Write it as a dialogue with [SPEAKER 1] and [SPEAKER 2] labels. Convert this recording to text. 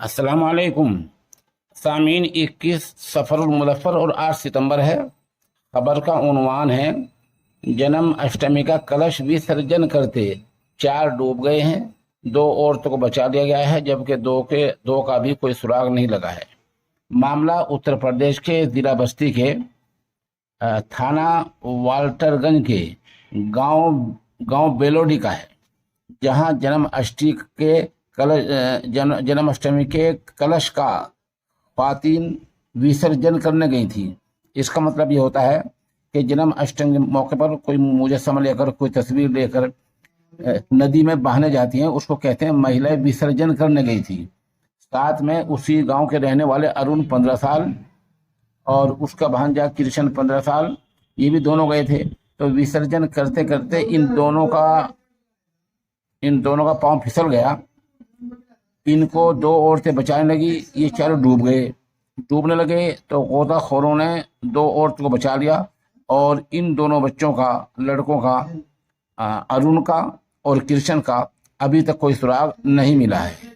[SPEAKER 1] अस्सलाम वालेकुम सामीन। 21 सफ़रुल मुज़फ़्फ़र और 8 सितंबर है। खबर का उन्वान है, जन्म अष्टमी का कलश विसर्जन करते 4 डूब गए हैं। 2 औरतों को बचा लिया गया है, जबकि दो का भी कोई सुराग नहीं लगा है। मामला उत्तर प्रदेश के जिला बस्ती के थाना वाल्टरगंज के गांव गांव बेलोडी का है, जहां जन्माष्टमी के कलश का ख्वातीन विसर्जन करने गई थी। इसका मतलब ये होता है कि जन्माष्टमी के मौके पर कोई मुजस्समा लेकर, कोई तस्वीर लेकर नदी में बहाने जाती हैं, उसको कहते हैं महिलाएं विसर्जन करने गई थी। साथ में उसी गांव के रहने वाले अरुण 15 साल और उसका भांजा कृष्ण 15 साल, ये भी दोनों गए थे। तो विसर्जन करते करते इन दोनों का पांव फिसल गया। इनको 2 औरतें बचाने लगी, ये चारों डूबने लगे। तो गोताखोरों ने 2 औरतों को बचा लिया और इन दोनों लड़कों का, अरुण का और कृष्ण का, अभी तक कोई सुराग नहीं मिला है।